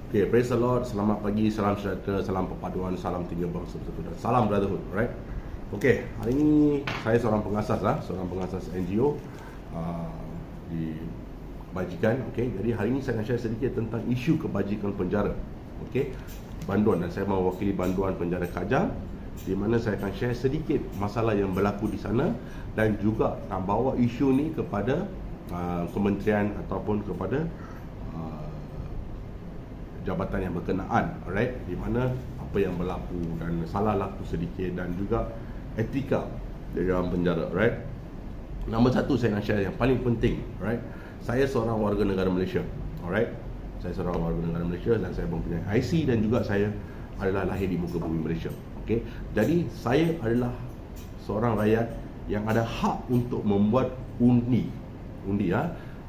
Okay, praise the Lord, selamat pagi, salam sejahtera, salam perpaduan, salam tiga bangsa bersatu dan salam brotherhood, right? Okay, hari ini saya seorang pengasas NGO di kebajikan, okay? Jadi hari ini saya nak share sedikit tentang isu kebajikan penjara, okay? Banduan, dan saya mewakili banduan penjara Kajang, di mana saya akan share sedikit masalah yang berlaku di sana dan juga nak bawa isu ni kepada kementerian ataupun kepada jabatan yang berkenaan, alright, di mana apa yang berlaku dan salah laku sedikit dan juga etika di dalam penjara, right. Nombor satu saya nak share yang paling penting, right. Saya seorang warga negara Malaysia, alright. Saya seorang warga negara Malaysia dan saya mempunyai IC dan juga saya adalah lahir di muka bumi Malaysia. Okey. Jadi saya adalah seorang rakyat yang ada hak untuk membuat undi.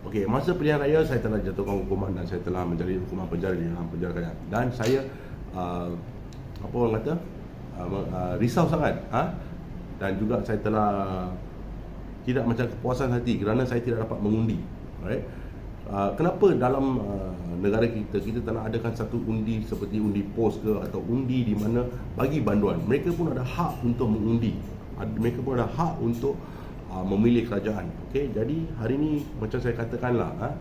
Okey, masa pilihan raya saya telah jatuhkan hukuman dan saya telah menjalani hukuman penjara di dalam penjara Kajang. Dan saya apa orang kata risau sangat, dan juga saya telah tidak macam kepuasan hati kerana saya tidak dapat mengundi. Alright. Kenapa dalam negara kita telah adakan satu undi seperti undi pos ke atau undi di mana bagi banduan, mereka pun ada hak untuk mengundi. Mereka pun ada hak untuk memilih kerajaan. Okey, jadi hari ini macam saya katakanlah,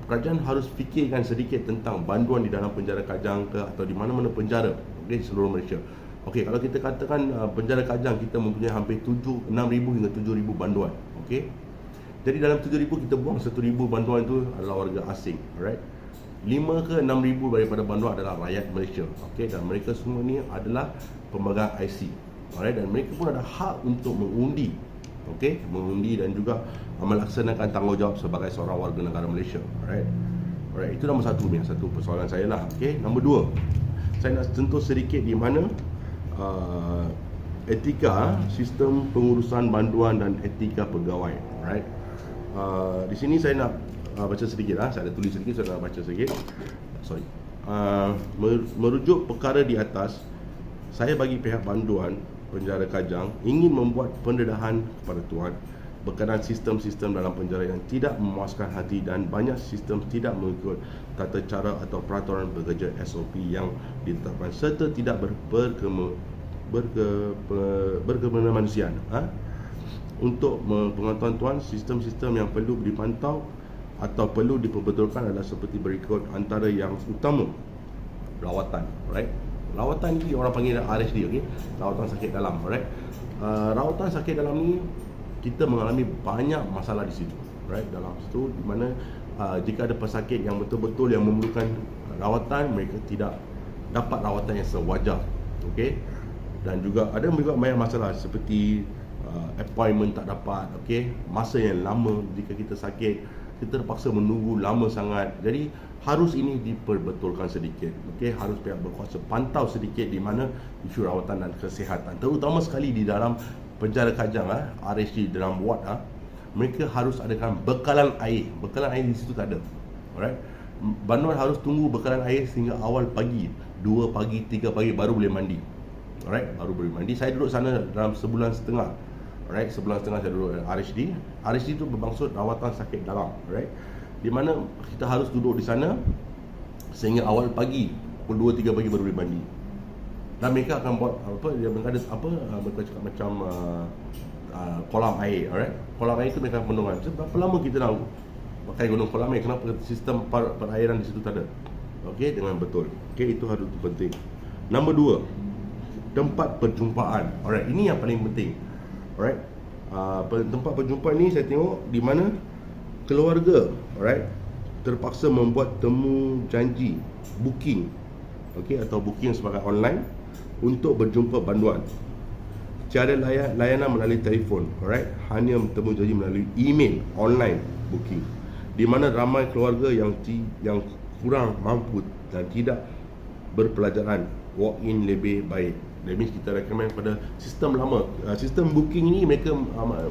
kerajaan harus fikirkan sedikit tentang banduan di dalam penjara Kajang ke atau di mana-mana penjara, okey, seluruh Malaysia. Okey, kalau kita katakan penjara Kajang kita mempunyai hampir 6,000 hingga 7,000 banduan. Okey. Jadi dalam 7,000 kita buang 1,000 banduan itu adalah warga asing, alright. 5 ke 6,000 daripada banduan adalah rakyat Malaysia. Okey, dan mereka semua ni adalah pemegang IC. Alright, dan mereka pun ada hak untuk mengundi. Okey, mengundi dan juga melaksanakan tanggungjawab sebagai seorang warga negara Malaysia. Alright. Alright, itu nombor satu, yang satu persoalan saya lah. Okey, nombor dua, saya nak sentuh sedikit di mana etika sistem pengurusan banduan dan etika pegawai. Alright. Di sini saya nak baca sedikit lah. Saya ada tulis sedikit, saya nak baca sedikit. Sorry. Merujuk perkara di atas, saya bagi pihak banduan penjara Kajang ingin membuat pendedahan kepada Tuan berkenaan sistem-sistem dalam penjara yang tidak memuaskan hati dan banyak sistem tidak mengikut tata cara atau peraturan bekerja SOP yang ditetapkan serta tidak berkemanusiaan. Untuk pengetahuan Tuan, sistem-sistem yang perlu dipantau atau perlu diperbetulkan adalah seperti berikut. Antara yang utama, rawatan, right? Rawatan ni orang panggil RSD, okey. Rawatan sakit dalam, alright. Rawatan sakit dalam ni kita mengalami banyak masalah di situ, right? Dalam situ di mana jika ada pesakit yang betul-betul yang memerlukan rawatan, mereka tidak dapat rawatan yang sewajar, okey. Dan juga ada banyak masalah seperti appointment tak dapat, okey. Masa yang lama jika kita sakit, kita terpaksa menunggu lama sangat. Jadi harus ini diperbetulkan sedikit, okey. Harus pihak berkuasa pantau sedikit di mana isu rawatan dan kesihatan, terutama sekali di dalam penjara Kajang, RSG dalam ward, mereka harus adakan bekalan air. Bekalan air di situ tak ada, alright. Banduan harus tunggu bekalan air sehingga awal pagi, 2 pagi, 3 pagi baru boleh mandi, alright, baru boleh mandi. Saya duduk sana dalam sebulan setengah, alright, sebulan setengah saya duduk RSD. RSD itu bermaksud rawatan sakit dalam, alright, di mana kita harus duduk di sana sehingga awal pagi, pukul 2 3 pagi baru boleh mandi. Dan mereka akan buat apa, dia ada apa, mereka cakap macam kolam air, alright. Kolam air itu mereka penuhkan. Berapa lama kita nak pakai gunung kolam air? Kenapa sistem perairan di situ tak ada? Okey, dengan betul. Okey, itu harus penting. Nombor 2, tempat perjumpaan. Alright, ini yang paling penting. Alright. Tempat perjumpaan ni saya tengok di mana keluarga, alright, terpaksa membuat temu janji, booking, okey, atau booking sebagai online untuk berjumpa banduan. Tiada layanan melalui telefon, alright, hanya temu janji melalui email online booking, di mana ramai keluarga yang kurang mampu dan tidak berpelajaran walk in lebih baik. That means kita recommend pada sistem lama. Sistem booking ni mereka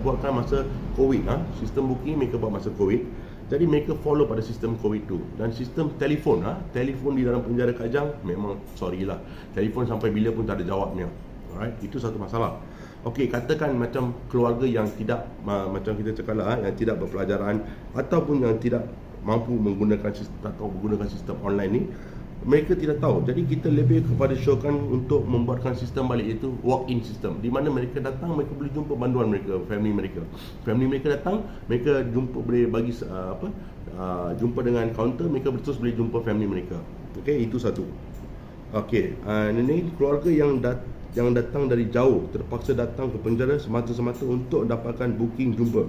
buatkan masa COVID. Sistem booking mereka buat masa COVID. Jadi mereka follow pada sistem COVID tu. Dan sistem telefon, telefon di dalam penjara Kajang memang sorry lah, telefon sampai bila pun tak ada jawabnya. Alright, itu satu masalah. Okey, katakan macam keluarga yang tidak macam kita cakap lah, yang tidak berpelajaran ataupun yang tidak mampu menggunakan sistem atau menggunakan sistem online ni, mereka tidak tahu. Jadi kita lebih kepada syorkan untuk membuatkan sistem balik, itu walk-in system, di mana mereka datang, mereka boleh jumpa banduan mereka, family mereka datang, mereka jumpa, boleh bagi jumpa dengan kaunter, mereka terus boleh jumpa family mereka. Okey, itu satu. Okey, ini keluarga yang datang dari jauh terpaksa datang ke penjara semata-mata untuk dapatkan booking jumpa.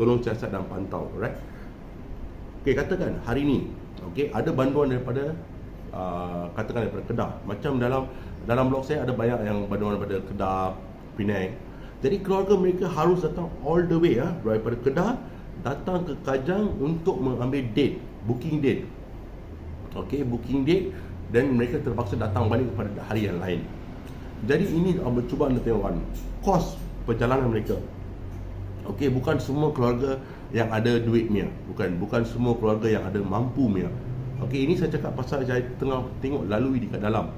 Tolong siasat dan pantau, right? Okey, katakan hari ni, okey, ada banduan daripada katakan daripada Kedah. Macam dalam blog saya ada banyak yang banduan daripada Kedah, Penang. Jadi keluarga mereka harus datang all the way daripada Kedah datang ke Kajang untuk mengambil date, booking date. Okey, booking date, dan mereka terpaksa datang balik kepada hari yang lain. Jadi ini cubaan anda tengok kan, kos perjalanan mereka. Okey, bukan semua keluarga yang ada duitnya, bukan semua keluarga yang ada mampunya. Okey, ini saya cakap pasal saya tengah tengok lalui dekat dalam.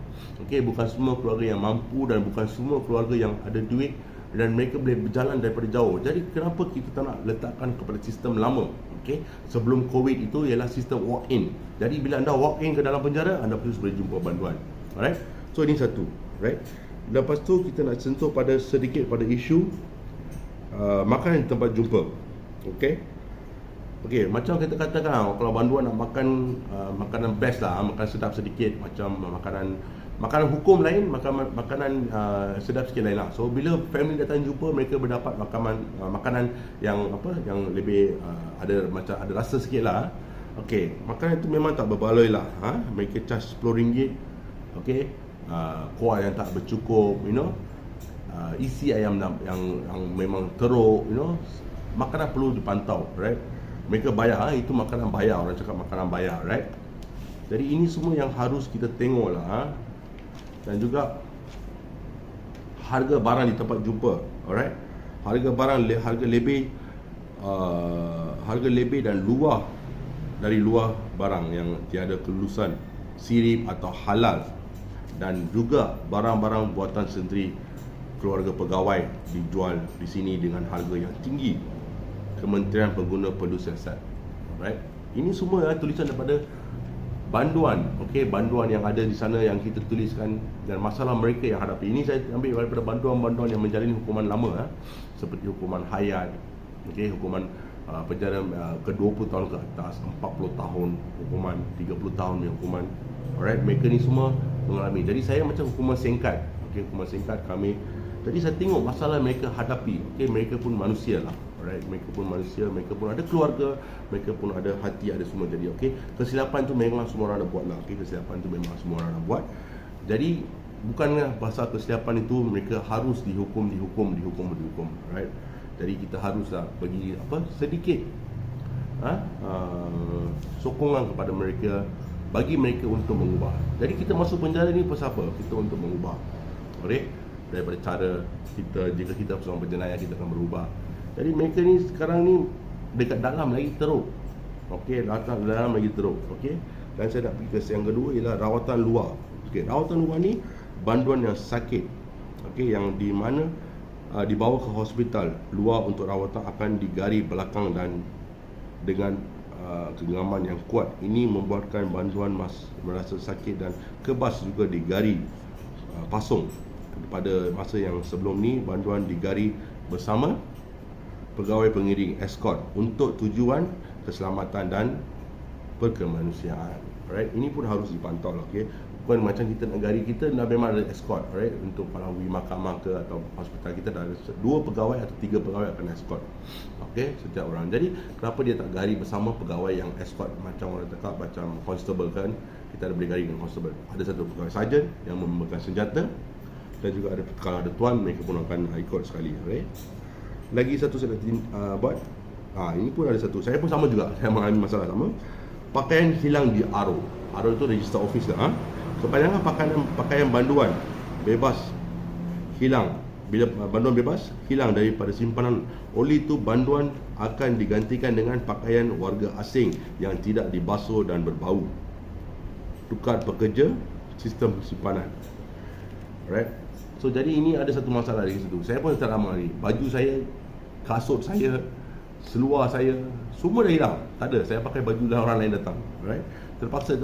Okey, bukan semua keluarga yang mampu dan bukan semua keluarga yang ada duit dan mereka boleh berjalan daripada jauh. Jadi kenapa kita tak nak letakkan kepada sistem lama? Okey, sebelum COVID itu ialah sistem walk-in. Jadi bila anda walk-in ke dalam penjara, anda terus boleh jumpa banduan. Alright? So ini satu, right? Lepas tu kita nak sentuh sedikit pada isu makan di tempat jumpa. Okey, macam kita katakan, kalau banduan nak makan makanan best lah, makan sedap sedikit, macam makanan hukum lain, makanan sedap sikit lain lah. So bila family datang jumpa, mereka berdapat makanan yang lebih ada rasa sikit lah. Okey, makanan itu memang tak berbaloi lah. Mereka charge RM10. Okey, kuah yang tak bercukup, isi ayam yang memang teruk, makanan perlu dipantau, right? Mereka bayar, itu makanan bayar, orang cakap makanan bayar, right? Jadi ini semua yang harus kita tengok lah. Dan juga harga barang di tempat jumpa, alright? Harga lebih dan dari luar barang yang tiada kelulusan, sirip atau halal, dan juga barang-barang buatan sendiri keluarga pegawai dijual di sini dengan harga yang tinggi. Kementerian Pengguna perlu siasat. Alright? Ini semua tulisan daripada banduan. Okey, banduan yang ada di sana yang kita tuliskan dan masalah mereka yang hadapi. Ini saya ambil daripada banduan-banduan yang menjalani hukuman lama, seperti hukuman hayat, okey, hukuman penjara ke 20 tahun ke atas, 40 tahun hukuman, 30 tahun hukuman. Alright, mereka ni semua mengalami. Jadi saya macam hukuman singkat. Okey, hukuman singkat kami. Jadi saya tengok masalah mereka hadapi. Okey, mereka pun manusia lah. Alright, mereka pun manusia, mereka pun ada keluarga, mereka pun ada hati, ada semua. Jadi okey, kesilapan tu memang semua orang ada buat lah. Okey, kesilapan tu memang semua orang ada buat. Jadi bukanlah pasal kesilapan itu mereka harus dihukum. Alright. Jadi kita haruslah bagi sedikit sokongan kepada mereka, bagi mereka untuk mengubah. Jadi kita masuk penjara ni pasal apa? Kita untuk mengubah. Okey, daripada cara kita, jika kita seorang penjenayah, kita akan berubah. Jadi mereka ni sekarang ni dekat dalam lagi teruk. Okey, dalam lagi teruk. Okey. Dan saya nak pergi ke yang kedua ialah rawatan luar. Okey, rawatan luar ni banduan yang sakit. Okey, yang di mana dibawa ke hospital luar untuk rawatan akan digari belakang dan dengan genggaman yang kuat. Ini membuatkan banduan merasa sakit dan kebas juga digari pasung. Pada masa yang sebelum ni, banduan digari bersama pegawai pengiring escort untuk tujuan keselamatan dan perkemanusiaan. Alright, ini pun harus dipantau lah. Okey, bukan macam kita nak gari, kita dah memang ada escort, alright, untuk melalui mahkamah ke atau hospital, kita dah ada 2 pegawai atau 3 pegawai akan escort. Okey, setiap orang. Jadi kenapa dia tak gari bersama pegawai yang escort, macam orang cakap macam constable kan, kita ada boleh gari dengan constable. Ada satu pegawai sarjan yang memegang senjata, dan juga ada, kalau ada tuan, mereka pun akan ikut sekali. Alright. Lagi satu saya nak buat, ini pun ada satu, saya pun sama juga, saya mengalami masalah sama. Pakaian hilang di RO. RO itu register office lah. Kepanjangan pakaian banduan bebas hilang. Bila banduan bebas hilang daripada simpanan, oleh itu banduan akan digantikan dengan pakaian warga asing yang tidak dibasuh dan berbau. Tukar pekerja sistem simpanan. Alright. So jadi ini ada satu masalah di situ. Saya pun tak lama ni, baju saya, kasut saya, seluar saya, semua dah hilang. Tak ada, saya pakai baju dan orang lain datang. Alright? Terpaksa